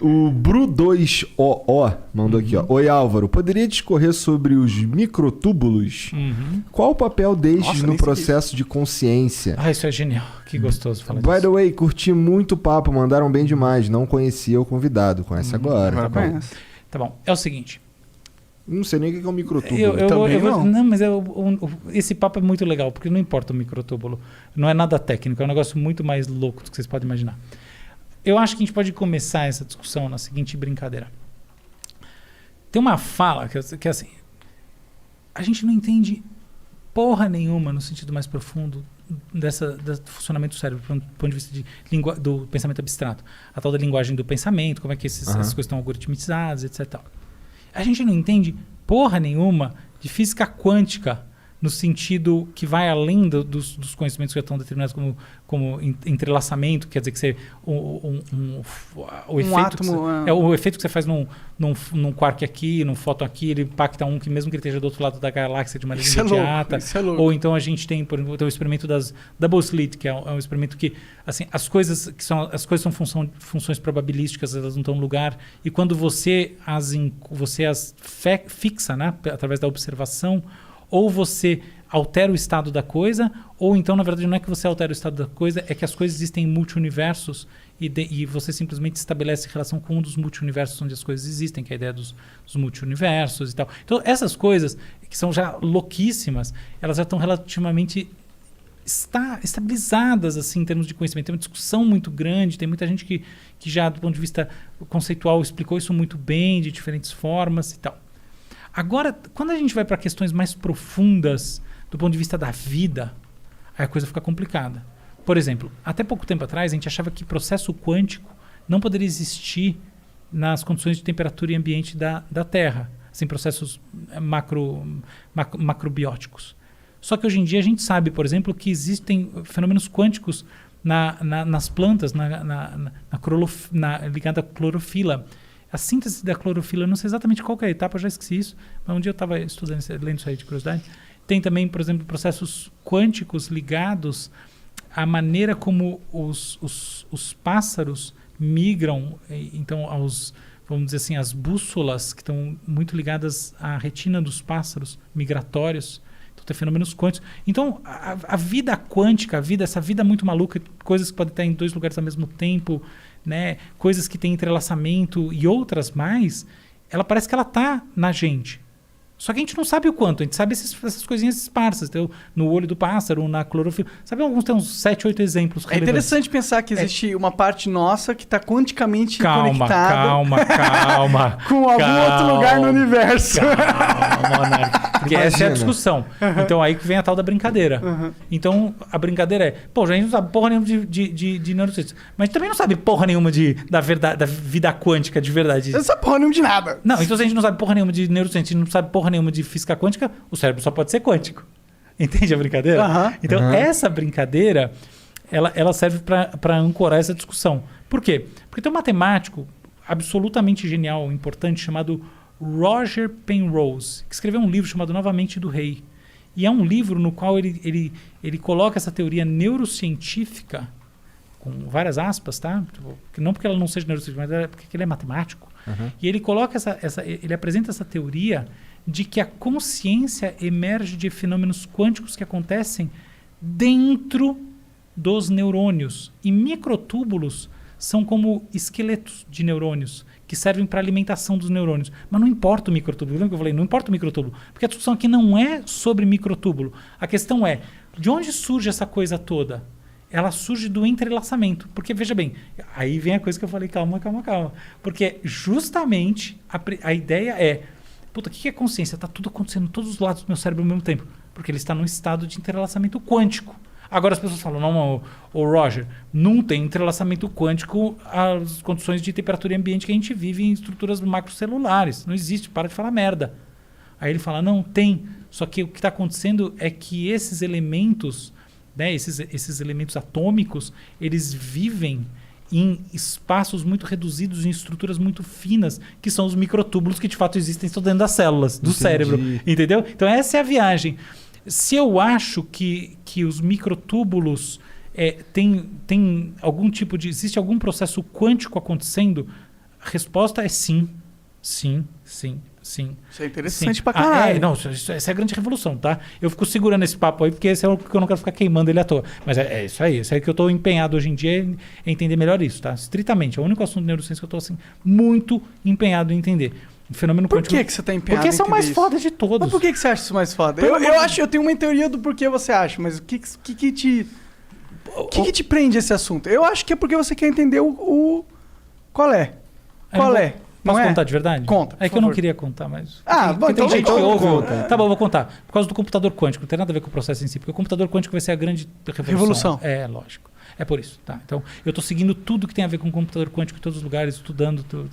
O Bru2OO mandou aqui, ó. Oi, Álvaro. Poderia discorrer sobre os microtúbulos? Qual o papel destes no processo de consciência? Isso é genial. Que gostoso falar By disso. the way, curti muito o papo, mandaram bem demais. Não conhecia o convidado. Conhece agora. Tá bom. É o seguinte. Não sei nem o que é um microtúbulo. Não, mas esse papo é muito legal, porque não importa o microtúbulo. Não é nada técnico, é um negócio muito mais louco do que vocês podem imaginar. Eu acho que a gente pode começar essa discussão na seguinte brincadeira. Tem uma fala que é assim, a gente não entende porra nenhuma no sentido mais profundo do funcionamento do cérebro, do ponto de vista do pensamento abstrato. A tal da linguagem do pensamento, como é que essas coisas estão algoritmizadas, etc. A gente não entende porra nenhuma de física quântica, no sentido que vai além dos conhecimentos que já estão determinados como entrelaçamento, quer dizer que você o efeito que você faz num quark aqui, num fóton aqui, ele impacta que mesmo que ele esteja do outro lado da galáxia de maneira imediata. Ou então a gente tem, por exemplo, o experimento das double slit, que é um experimento que assim, as coisas são funções probabilísticas, elas não estão no lugar, e quando você as fixa, né, através da observação, ou você altera o estado da coisa, ou então, na verdade, não é que você altera o estado da coisa, é que as coisas existem em multiuniversos e você simplesmente estabelece relação com um dos multiuniversos onde as coisas existem, que é a ideia dos multiuniversos e tal. Então, essas coisas, que são já louquíssimas, elas já estão relativamente estabilizadas assim, em termos de conhecimento. Tem uma discussão muito grande, tem muita gente que já, do ponto de vista conceitual, explicou isso muito bem, de diferentes formas e tal. Agora, quando a gente vai para questões mais profundas do ponto de vista da vida, aí a coisa fica complicada. Por exemplo, até pouco tempo atrás, a gente achava que processo quântico não poderia existir nas condições de temperatura e ambiente da Terra, assim, processos macrobióticos. Só que hoje em dia a gente sabe, por exemplo, que existem fenômenos quânticos nas plantas, ligada à clorofila. A síntese da clorofila, eu não sei exatamente qual que é a etapa, eu já esqueci isso, mas um dia eu estava lendo isso aí de curiosidade. Tem também, por exemplo, processos quânticos ligados à maneira como os pássaros migram, então vamos dizer assim, as bússolas que estão muito ligadas à retina dos pássaros migratórios. Então tem fenômenos quânticos. Então a vida quântica, essa vida muito maluca, coisas que podem estar em dois lugares ao mesmo tempo, né, coisas que têm entrelaçamento e outras mais, ela parece que ela está na gente. Só que a gente não sabe o quanto, a gente sabe essas coisinhas esparsas, então, no olho do pássaro, na clorofila. Sabe, tem uns 7, 8 exemplos relevantes. É interessante pensar que existe uma parte nossa que está quanticamente conectada. Calma. Com algum outro lugar no universo. Calma, porque essa é a discussão. Então aí que vem a tal da brincadeira. Então a brincadeira é, a gente não sabe porra nenhuma de neurociência, mas também não sabe porra nenhuma da vida quântica de verdade. Não sabe porra nenhuma de nada. Não, então se a gente não sabe porra nenhuma de neurociência, a gente não sabe porra nenhuma de física quântica, o cérebro só pode ser quântico. Entende a brincadeira? Então essa brincadeira, ela serve para ancorar essa discussão. Por quê? Porque tem um matemático absolutamente genial, importante, chamado Roger Penrose, que escreveu um livro chamado Novamente do Rei. E é um livro no qual ele coloca essa teoria neurocientífica, com várias aspas, tá? Não porque ela não seja neurocientífica, mas porque ele é matemático. E ele coloca ele apresenta essa teoria de que a consciência emerge de fenômenos quânticos que acontecem dentro dos neurônios. E microtúbulos são como esqueletos de neurônios que servem para a alimentação dos neurônios. Mas não importa o microtúbulo. Lembra que eu falei? Não importa o microtúbulo. Porque a discussão aqui não é sobre microtúbulo. A questão é, de onde surge essa coisa toda? Ela surge do entrelaçamento. Porque, veja bem, aí vem a coisa que eu falei, calma. Porque justamente a ideia é, puta, o que é consciência? Está tudo acontecendo em todos os lados do meu cérebro ao mesmo tempo. Porque ele está num estado de entrelaçamento quântico. Agora as pessoas falam, não, Roger, não tem entrelaçamento quântico às condições de temperatura e ambiente que a gente vive em estruturas macrocelulares. Não existe, para de falar merda. Aí ele fala, não, tem. Só que o que está acontecendo é que esses elementos, né, esses elementos atômicos, eles vivem em espaços muito reduzidos, em estruturas muito finas, que são os microtúbulos que de fato existem dentro das células do cérebro. Entendeu? Então essa é a viagem. Se eu acho que os microtúbulos tem algum tipo de... Existe algum processo quântico acontecendo, A resposta é sim. Sim, sim, sim. Isso é interessante sim. pra caralho. Não, essa é a grande revolução, tá? Eu fico segurando esse papo aí, porque esse é o que eu não quero ficar queimando ele à toa. Mas é isso aí. Isso aí que eu tô empenhado hoje em dia é entender melhor isso, tá? Estritamente. É o único assunto de neurociência que eu tô, assim, muito empenhado em entender. O fenômeno quântico. Por que você tá empenhado Porque esse é o mais isso? foda de todos. Mas por que você acha isso mais foda? Eu tenho uma teoria do porquê você acha, mas o que te... O que te prende esse assunto? Eu acho que é porque você quer entender qual é. Qual é? Posso contar de verdade? Conta. É que eu não queria contar, mas. Bom, então tem gente que ouve. conta. Tá bom, vou contar. Por causa do computador quântico, não tem nada a ver com o processo em si, porque o computador quântico vai ser a grande revolução. É, lógico. É por isso, tá? Então, eu estou seguindo tudo que tem a ver com o computador quântico em todos os lugares, estudando tudo.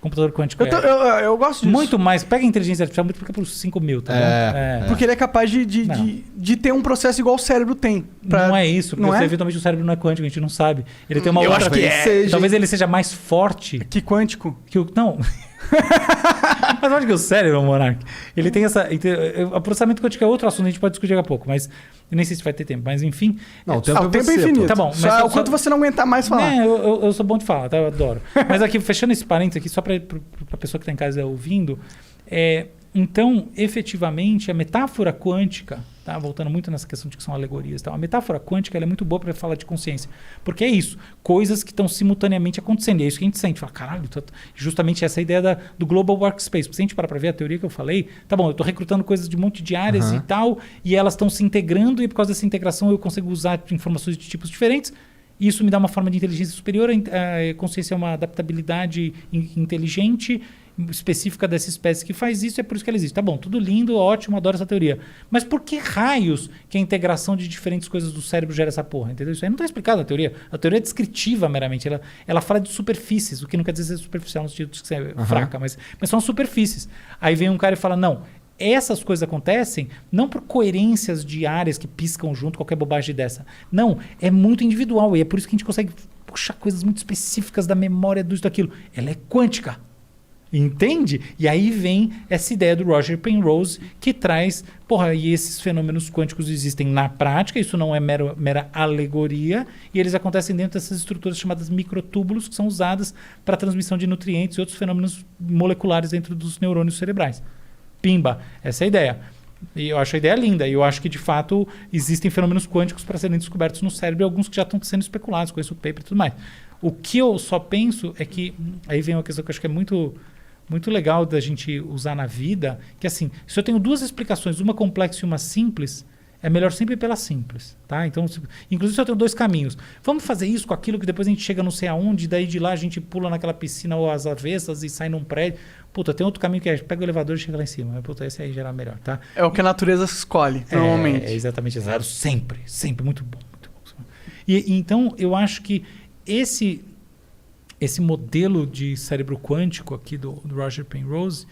Computador quântico eu gosto disso. Muito mais. Pega a inteligência artificial, multiplica por 5 mil, tá bom? Porque ele é capaz de ter um processo igual o cérebro tem. Não é isso, porque não é? eventualmente o cérebro não é quântico, a gente não sabe. Ele tem uma eu outra... acho que Talvez ele seja mais forte... Que quântico? Não... Mas eu acho que o cérebro, Monark, ele tem essa... O processamento quântico é outro assunto, a gente pode discutir daqui a pouco, mas eu nem sei se vai ter tempo, mas enfim... Não, o tempo é infinito. Tá bom. Mas o quanto você não aguentar mais falar. Eu sou bom de falar, tá? Eu adoro. Mas aqui, fechando esse parênteses aqui, só para a pessoa que está em casa ouvindo, então, efetivamente, a metáfora quântica, tá? Voltando muito nessa questão de que são alegorias e tal, a metáfora quântica ela é muito boa para falar de consciência. Porque é isso, coisas que estão simultaneamente acontecendo. E é isso que a gente sente. Fala, caralho, justamente essa ideia do Global Workspace. Se a gente parar para ver a teoria que eu falei, tá bom, eu estou recrutando coisas de um monte de áreas e tal, e elas estão se integrando, e por causa dessa integração eu consigo usar informações de tipos diferentes. Isso me dá uma forma de inteligência superior. A consciência é uma adaptabilidade inteligente, específica dessa espécie que faz isso, é por isso que ela existe. Tá bom, tudo lindo, ótimo, adoro essa teoria. Mas por que raios que a integração de diferentes coisas do cérebro gera essa porra? Entendeu? Isso aí não está explicado na teoria. A teoria é descritiva meramente. Ela fala de superfícies, o que não quer dizer ser superficial no sentido de ser fraca, mas são superfícies. Aí vem um cara e fala, não, essas coisas acontecem não por coerências de áreas que piscam junto, qualquer bobagem dessa. Não, é muito individual e é por isso que a gente consegue puxar coisas muito específicas da memória disso daquilo. Ela é quântica. Entende? E aí vem essa ideia do Roger Penrose que traz, e esses fenômenos quânticos existem na prática, isso não é mera alegoria, e eles acontecem dentro dessas estruturas chamadas microtúbulos, que são usadas para a transmissão de nutrientes e outros fenômenos moleculares dentro dos neurônios cerebrais. Pimba, essa é a ideia. E eu acho a ideia linda, e eu acho que de fato existem fenômenos quânticos para serem descobertos no cérebro, e alguns que já estão sendo especulados, conheço o paper e tudo mais. O que eu só penso é que, aí vem uma questão que eu acho que é muito legal da gente usar na vida, que assim, se eu tenho duas explicações, uma complexa e uma simples, é melhor sempre pela simples, tá? Então, inclusive se eu tenho dois caminhos, vamos fazer isso com aquilo que depois a gente chega não sei aonde, daí de lá a gente pula naquela piscina ou às avessas e sai num prédio. Puta, tem outro caminho que pega o elevador e chega lá em cima. Puta, esse aí geral melhor, tá? É o que a natureza escolhe, normalmente. É exatamente exato. Sempre, muito bom, muito bom. E então, eu acho que esse modelo de cérebro quântico aqui do Roger Penrose,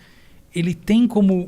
ele tem como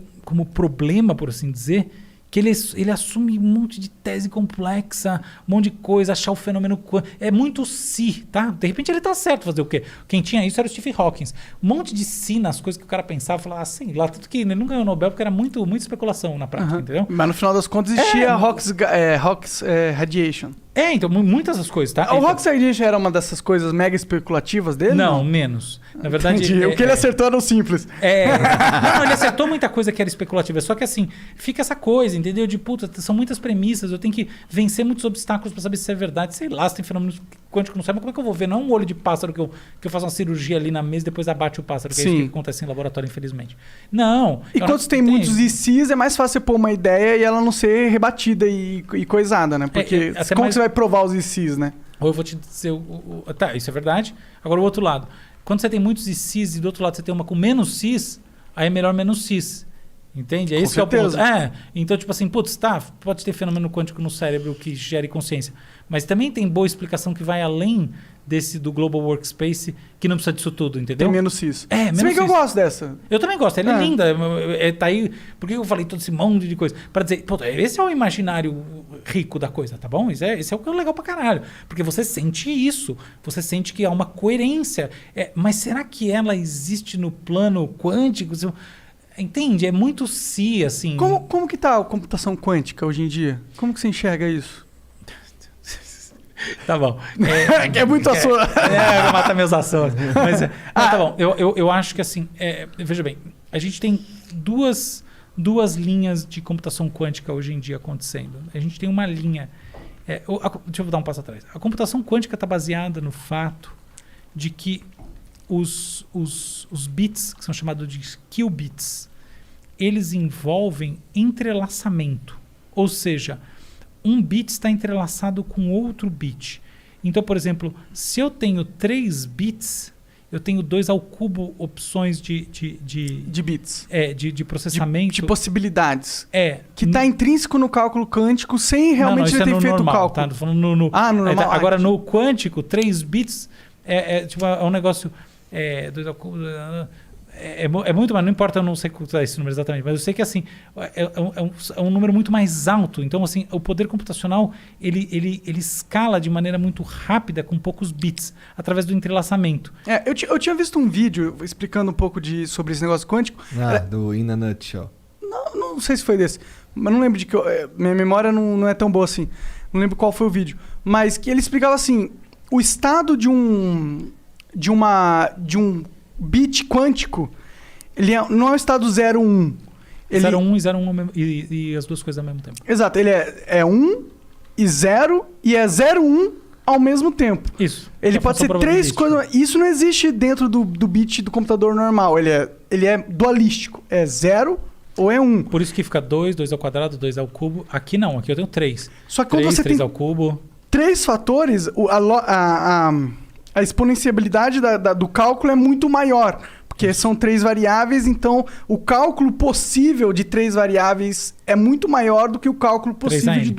problema, por assim dizer, que ele assume um monte de tese complexa, um monte de coisa, achar o fenômeno quântico. É muito si, tá? De repente ele tá certo fazer o quê? Quem tinha isso era o Stephen Hawking. Um monte de si nas coisas que o cara pensava, falava assim, lá, tanto que ele não ganhou o Nobel porque era muita especulação na prática, entendeu? Mas no final das contas existia Hawking's Radiation. Então, muitas das coisas, tá? O Hawking's Radiation era uma dessas coisas mega especulativas dele? Não, menos. Na verdade... O que ele acertou era o simples. Não, ele acertou muita coisa que era especulativa. Só que assim, fica essa coisa, entendeu? De puta, são muitas premissas, eu tenho que vencer muitos obstáculos para saber se é verdade. Sei lá, se tem fenômenos quânticos, não sei, mas como é que eu vou ver? Não é um olho de pássaro que eu faço uma cirurgia ali na mesa e depois abate o pássaro, que é isso que acontece em laboratório, infelizmente. Não. E quando tem muitos ICs, é mais fácil você pôr uma ideia e ela não ser rebatida e coisada, né? Porque como você vai provar os ICs, né? Ou eu vou te dizer... Tá, isso é verdade. Agora o outro lado. Quando você tem muitos ICs e do outro lado você tem uma com menos Cs, aí é melhor menos Cs. Entende? É esse que é o ponto. Então, tipo assim, pode ter fenômeno quântico no cérebro que gere consciência. Mas também tem boa explicação que vai além do Global Workspace, que não precisa disso tudo, entendeu? Tem menos cis. Menos Se bem que eu gosto dessa. Eu também gosto, ela é linda. Tá aí. Por que eu falei todo esse monte de coisa? Para dizer, esse é o imaginário rico da coisa, tá bom? Esse é o que é legal pra caralho. Porque você sente isso. Você sente que há uma coerência. Mas será que ela existe no plano quântico? Entende? É muito assim. Como que tá a computação quântica hoje em dia? Como que você enxerga isso? Tá bom. É muito açúcar. Vai matar meus açúcares. Mas, tá bom. Eu acho que assim, veja bem, a gente tem duas linhas de computação quântica hoje em dia acontecendo. A gente tem uma linha. Deixa eu dar um passo atrás. A computação quântica está baseada no fato de que os bits, que são chamados de qubits, eles envolvem entrelaçamento. Ou seja, um bit está entrelaçado com outro bit. Então, por exemplo, se eu tenho 3 bits, eu tenho 2 ao cubo opções de bits. De processamento. De possibilidades. Que está intrínseco no cálculo quântico sem realmente ter feito normal, o cálculo. Tá? Falando no normal. Agora, no quântico, 3 bits é um negócio... 2 ao cubo... É muito, mas não importa, eu não sei qual é esse número exatamente, mas eu sei que assim, é um número muito mais alto. Então, assim, o poder computacional ele escala de maneira muito rápida com poucos bits, através do entrelaçamento. Eu tinha visto um vídeo explicando um pouco sobre esse negócio quântico. Do In a Nutshell. Não sei se foi desse, mas não lembro de que... minha memória não é tão boa assim. Não lembro qual foi o vídeo. Mas que ele explicava assim, o estado de um bit quântico, ele não é o estado 0, 1. 0, 1 e 0, 1 e as duas coisas ao mesmo tempo. Exato, ele é 1 e 0 e é 0, 1 ao mesmo tempo. Isso. Ele pode ser 3 coisas... Isso não existe dentro do bit do computador normal. Ele é dualístico. É 0 ou é 1. Por isso que fica 2, 2 ao quadrado, 2 ao cubo. Aqui não, aqui eu tenho 3. Só que quando você 3 tem ao cubo... 3 fatores, a exponenciabilidade do cálculo é muito maior, porque são 3 variáveis, então o cálculo possível de 3 variáveis é muito maior do que o cálculo possível de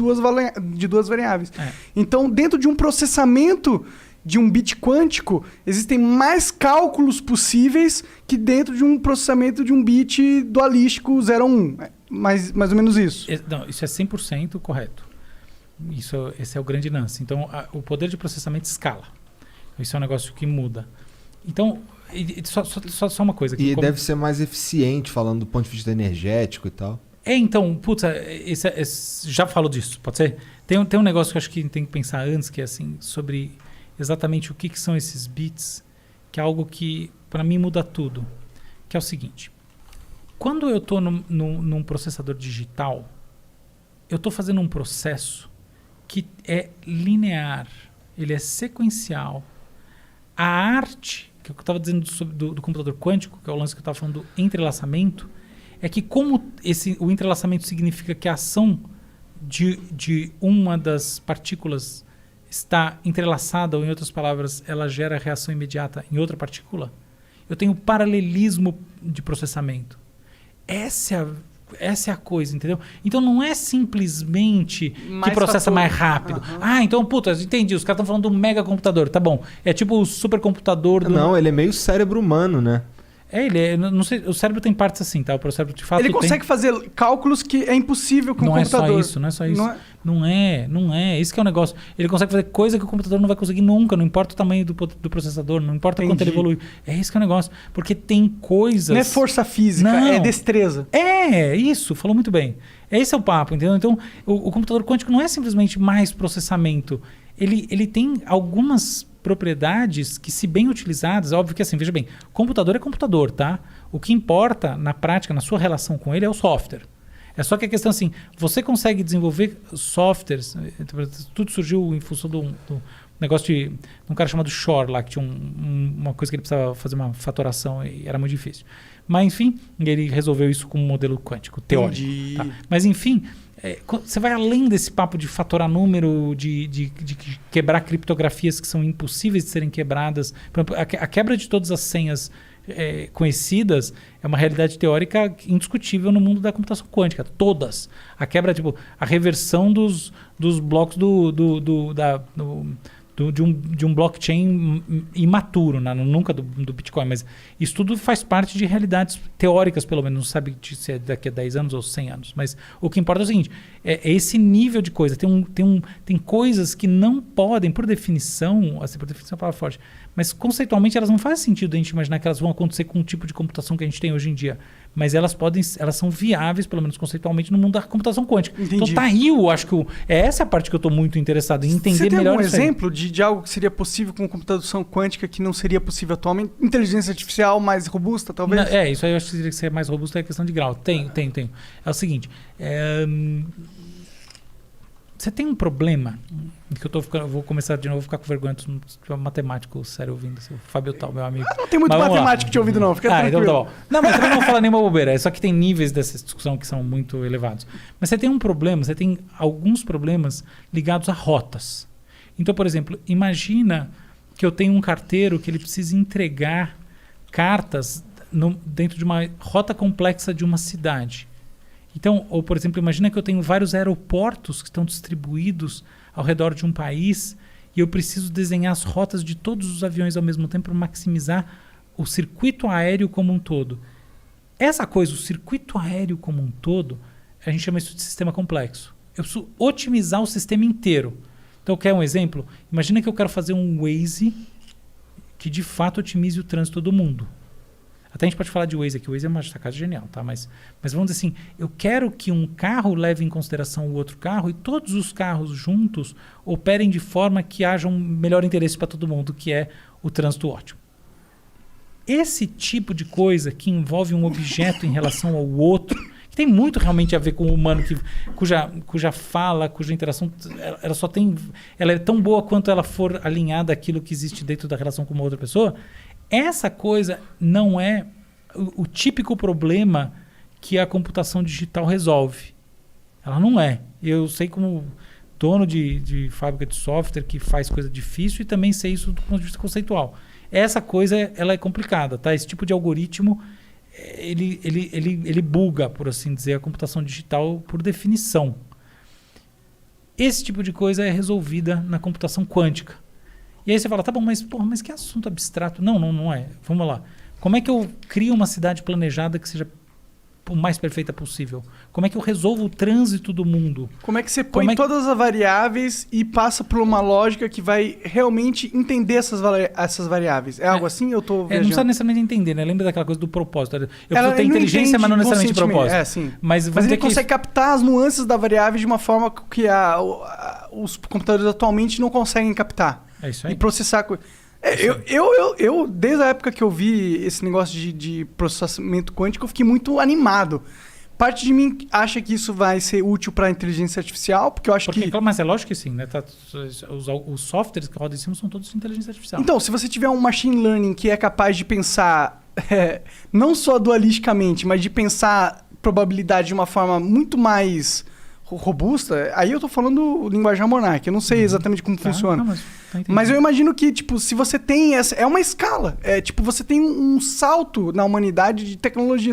duas variáveis. Então, dentro de um processamento de um bit quântico, existem mais cálculos possíveis que dentro de um processamento de um bit dualístico 0 a 1. Mais ou menos isso. Não, isso é 100% correto. Esse é o grande lance. Então, o poder de processamento escala. Isso é um negócio que muda. Então, só uma coisa. E deve ser mais eficiente, falando do ponto de vista energético e tal. Então, putz, já falo disso, pode ser? Tem um negócio que eu acho que tem que pensar antes, que é assim, sobre exatamente o que são esses bits, que é algo que, para mim, muda tudo. Que é o seguinte. Quando eu estou num processador digital, eu estou fazendo um processo que é linear, ele é sequencial. A arte, que eu estava dizendo do computador quântico, que é o lance que eu estava falando do entrelaçamento, é que como o entrelaçamento significa que a ação de uma das partículas está entrelaçada, ou em outras palavras, ela gera reação imediata em outra partícula, eu tenho paralelismo de processamento. Essa é a coisa, entendeu? Então não é simplesmente que processa mais rápido. Então, puta, entendi. Os caras estão falando do mega computador. Tá bom. É tipo o supercomputador do... Não, ele é meio cérebro humano, né? Não sei, o cérebro tem partes assim, tá? O cérebro de fato ele consegue fazer cálculos que é impossível com o computador. Não é só isso. Não é. Isso que é o negócio. Ele consegue fazer coisa que o computador não vai conseguir nunca. Não importa o tamanho do processador, não importa quanto ele evolui. É isso que é o negócio. Porque tem coisas... Não é força física, é destreza. Isso. Falou muito bem. Esse é o papo, entendeu? Então, o computador quântico não é simplesmente mais processamento. Ele tem algumas propriedades que, se bem utilizadas, óbvio que assim, veja bem, computador é computador, tá? O que importa na prática, na sua relação com ele, é o software. É só que a questão assim, você consegue desenvolver softwares, tudo surgiu em função do negócio de um cara chamado Shor lá, que tinha uma coisa que ele precisava fazer uma fatoração e era muito difícil. Mas enfim, ele resolveu isso com um modelo quântico, teórico. Tá? Mas enfim, você vai além desse papo de fatorar número, de quebrar criptografias que são impossíveis de serem quebradas. Por exemplo, a quebra de todas as senhas conhecidas é uma realidade teórica indiscutível no mundo da computação quântica. Todas. A quebra, tipo, a reversão dos blocos de um blockchain imaturo, né? Nunca do Bitcoin, mas isso tudo faz parte de realidades teóricas, pelo menos, não sabe se é daqui a 10 anos ou 100 anos, mas o que importa é o seguinte, é esse nível de coisa, tem coisas que não podem, por definição, assim, por definição é uma palavra forte, Mas conceitualmente elas não fazem sentido a gente imaginar que elas vão acontecer com o tipo de computação que a gente tem hoje em dia. Mas elas são viáveis, pelo menos conceitualmente, no mundo da computação quântica. Entendi. Então tá aí, eu acho que essa é a parte que eu estou muito interessado em entender melhor. Você tem algum exemplo de algo que seria possível com computação quântica que não seria possível atualmente? Inteligência artificial mais robusta, talvez? Não, isso aí eu acho que teria que ser mais robusto, é a questão de grau. Tenho. É o seguinte, você tem um problema, que eu vou começar de novo, vou ficar com vergonha, se tiver um matemático sério ouvindo, o Fábio Tal, meu amigo. Não tem muito matemático te ouvindo não, fica tranquilo. Então tá bom. Não, mas também não vou falar nenhuma bobeira, é só que tem níveis dessa discussão que são muito elevados. Mas você tem um problema, você tem alguns problemas ligados a rotas. Então, por exemplo, imagina que eu tenho um carteiro que ele precisa entregar cartas dentro de uma rota complexa de uma cidade. Então, ou por exemplo, imagina que eu tenho vários aeroportos que estão distribuídos ao redor de um país e eu preciso desenhar as rotas de todos os aviões ao mesmo tempo para maximizar o circuito aéreo como um todo. Essa coisa, o circuito aéreo como um todo, a gente chama isso de sistema complexo. Eu preciso otimizar o sistema inteiro. Então, quer um exemplo? Imagina que eu quero fazer um Waze que de fato otimize o trânsito do mundo. Até a gente pode falar de Waze aqui. O Waze é uma sacada genial, tá? Mas vamos dizer assim, eu quero que um carro leve em consideração o outro carro e todos os carros juntos operem de forma que haja um melhor interesse para todo mundo, que é o trânsito ótimo. Esse tipo de coisa que envolve um objeto em relação ao outro, que tem muito realmente a ver com o humano, cuja fala, cuja interação, ela é tão boa quanto ela for alinhada àquilo que existe dentro da relação com uma outra pessoa. Essa coisa não é o típico problema que a computação digital resolve. Ela não é. Eu sei como dono de fábrica de software que faz coisa difícil e também sei isso do ponto de vista conceitual. Essa coisa ela é complicada, tá? Esse tipo de algoritmo ele buga, por assim dizer, a computação digital por definição. Esse tipo de coisa é resolvida na computação quântica. E aí você fala, tá bom, mas que assunto abstrato. Não é. Vamos lá. Como é que eu crio uma cidade planejada que seja o mais perfeita possível? Como é que eu resolvo o trânsito do mundo? Como é que você põe todas as variáveis e passa por uma lógica que vai realmente entender essas variáveis? É algo assim? Eu tô viajando? Não precisa necessariamente entender, né? Lembra daquela coisa do propósito. Eu preciso ter inteligência, mas não necessariamente propósito. Sim. Mas ele consegue captar as nuances da variável de uma forma que os computadores atualmente não conseguem captar. É isso aí. E processar... Eu, desde a época que eu vi esse negócio de processamento quântico, eu fiquei muito animado. Parte de mim acha que isso vai ser útil para a inteligência artificial, porque eu acho que... Mas é lógico que sim, né? Os softwares que rodam em cima são todos de inteligência artificial. Então, se você tiver um machine learning que é capaz de pensar não só dualisticamente, mas de pensar probabilidade de uma forma muito mais robusta, aí eu tô falando linguagem Monark, eu não sei exatamente como funciona. Mas eu imagino que, tipo, se você tem essa... É uma escala. Você tem um salto na humanidade de tecnologia.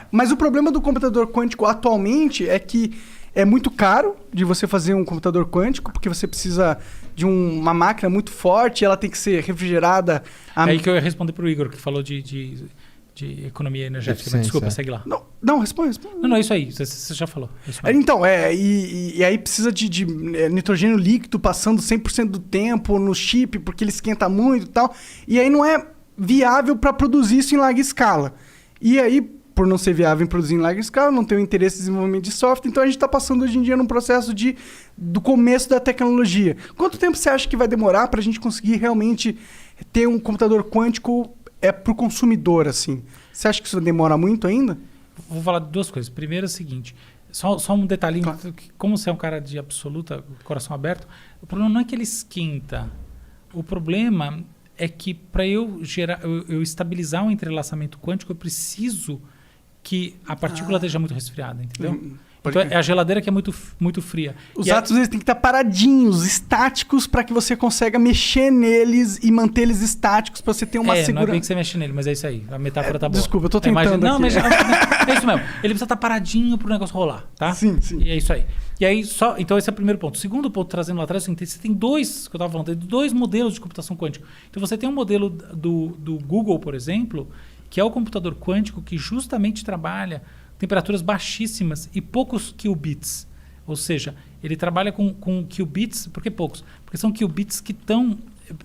Mas o problema do computador quântico atualmente é que é muito caro de você fazer um computador quântico, porque você precisa de uma máquina muito forte, ela tem que ser refrigerada. É aí que eu ia responder pro Igor, que falou de economia energética. Mas desculpa, segue lá. Não, responde. Não, é isso aí. Você já falou. Então, e aí precisa de nitrogênio líquido passando 100% do tempo no chip, porque ele esquenta muito e tal. E aí não é viável para produzir isso em larga escala. E aí, por não ser viável em produzir em larga escala, não tem o interesse em desenvolvimento de software, então a gente está passando hoje em dia num processo do começo da tecnologia. Quanto tempo você acha que vai demorar para a gente conseguir realmente ter um computador quântico para o consumidor, assim? Você acha que isso demora muito ainda? Vou falar de duas coisas. Primeiro é o seguinte, só um detalhinho, claro. Como você é um cara de absoluta coração aberto, o problema não é que ele esquenta. O problema é que para eu estabilizar um entrelaçamento quântico, eu preciso que a partícula esteja muito resfriada, entendeu? Então é a geladeira que é muito, muito fria. Os átomos eles têm que estar paradinhos, estáticos, para que você consiga mexer neles e manter eles estáticos para você ter uma segurança. Não é bem que você mexe nele, mas é isso aí. A metáfora tá boa. Desculpa, eu tô tentando aqui. Não, mas é isso mesmo. Ele precisa estar paradinho para o negócio rolar, tá? Sim. E é isso aí. E aí então esse é o primeiro ponto. O segundo ponto, trazendo lá atrás, você tem dois, que eu estava falando, tem dois modelos de computação quântica. Então você tem um modelo do Google, por exemplo, que é o computador quântico que justamente trabalha temperaturas baixíssimas e poucos qubits. Ou seja, ele trabalha com qubits, por que poucos? Porque são qubits que estão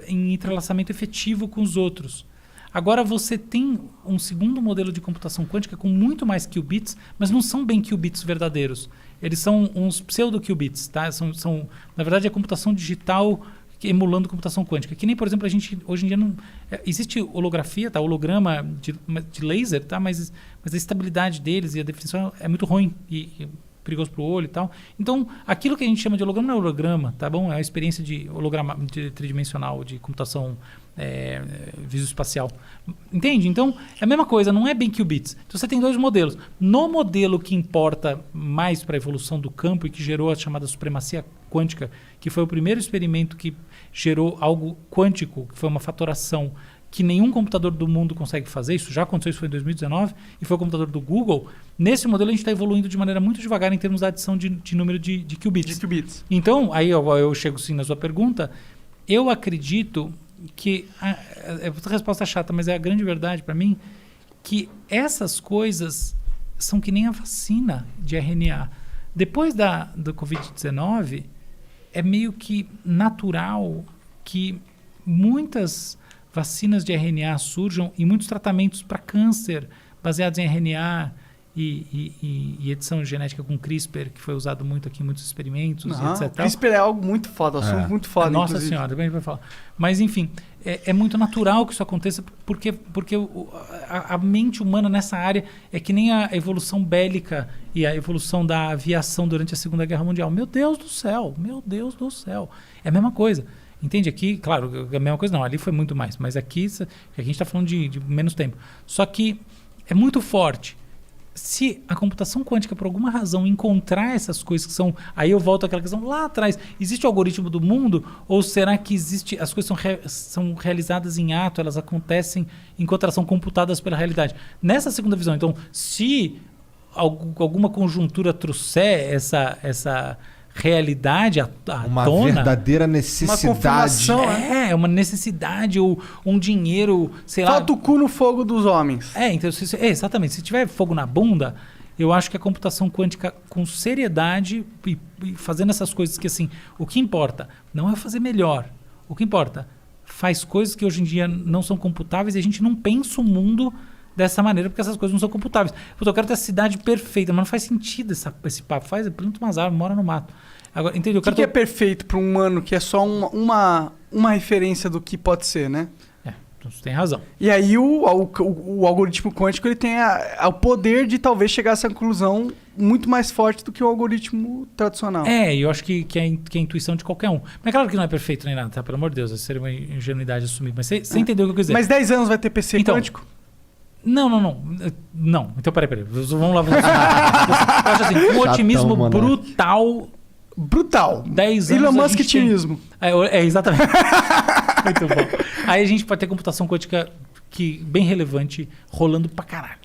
em entrelaçamento efetivo com os outros. Agora você tem um segundo modelo de computação quântica com muito mais qubits, mas não são bem qubits verdadeiros. Eles são uns pseudo-qubits, tá? Na verdade, é computação digital emulando computação quântica. Que nem, por exemplo, a gente hoje em dia não... existe holografia, tá? Holograma de laser, tá? Mas a estabilidade deles e a definição é muito ruim e perigoso para o olho e tal. Então, aquilo que a gente chama de holograma não é holograma, tá bom? É uma experiência de holograma tridimensional, de computação visoespacial. Entende? Então, é a mesma coisa, não é bem qubits. Então, você tem dois modelos. No modelo que importa mais para a evolução do campo e que gerou a chamada supremacia quântica, que foi o primeiro experimento que gerou algo quântico, que foi uma fatoração que nenhum computador do mundo consegue fazer, isso já aconteceu, isso foi em 2019, e foi o computador do Google. Nesse modelo a gente está evoluindo de maneira muito devagar em termos da adição de número de qubits. Então, aí eu chego sim na sua pergunta, eu acredito que, a resposta é chata, mas é a grande verdade para mim, que essas coisas são que nem a vacina de RNA. Depois do Covid-19, é meio que natural que muitas vacinas de RNA surjam e muitos tratamentos para câncer baseados em RNA e edição genética com CRISPR, que foi usado muito aqui em muitos experimentos, etc. CRISPR é algo muito foda, assunto muito foda. Nossa Senhora, a gente vai falar. Mas, enfim, é muito natural que isso aconteça porque a mente humana nessa área é que nem a evolução bélica e a evolução da aviação durante a Segunda Guerra Mundial. Meu Deus do céu! É a mesma coisa. Entende? Aqui, claro, a mesma coisa não, ali foi muito mais, mas aqui a gente está falando de menos tempo. Só que é muito forte. Se a computação quântica, por alguma razão, encontrar essas coisas que são... Aí eu volto àquela questão lá atrás. Existe o algoritmo do mundo? Ou será que existe... As coisas são realizadas em ato, elas acontecem enquanto elas são computadas pela realidade? Nessa segunda visão, então, se alguma conjuntura trouxer essa realidade à uma tona, verdadeira necessidade. Uma necessidade ou um dinheiro, sei lá. Falta o cu no fogo dos homens. Então, exatamente. Se tiver fogo na bunda, eu acho que a computação quântica com seriedade e fazendo essas coisas que, assim, o que importa não é fazer melhor. O que importa, faz coisas que hoje em dia não são computáveis e a gente não pensa o mundo dessa maneira, porque essas coisas não são computáveis. Eu quero ter a cidade perfeita, mas não faz sentido esse papo. Planta umas árvores, mora no mato. Agora, entendeu? O que é perfeito para um humano que é só uma referência do que pode ser, né? Então você tem razão. E aí o algoritmo quântico ele tem o poder de talvez chegar a essa conclusão muito mais forte do que o algoritmo tradicional. Eu acho que é a intuição de qualquer um. Mas é claro que não é perfeito nem nada, tá? Pelo amor de Deus, isso seria uma ingenuidade assumir. Mas você entendeu o que eu quis dizer. Mas 10 anos vai ter PC quântico? Não. Então, peraí. Vamos lá. Eu acho assim, um otimismo brutal. 10 anos. Elon Musk timismo. Exatamente. Muito bom. Aí a gente pode ter computação quântica bem relevante rolando pra caralho.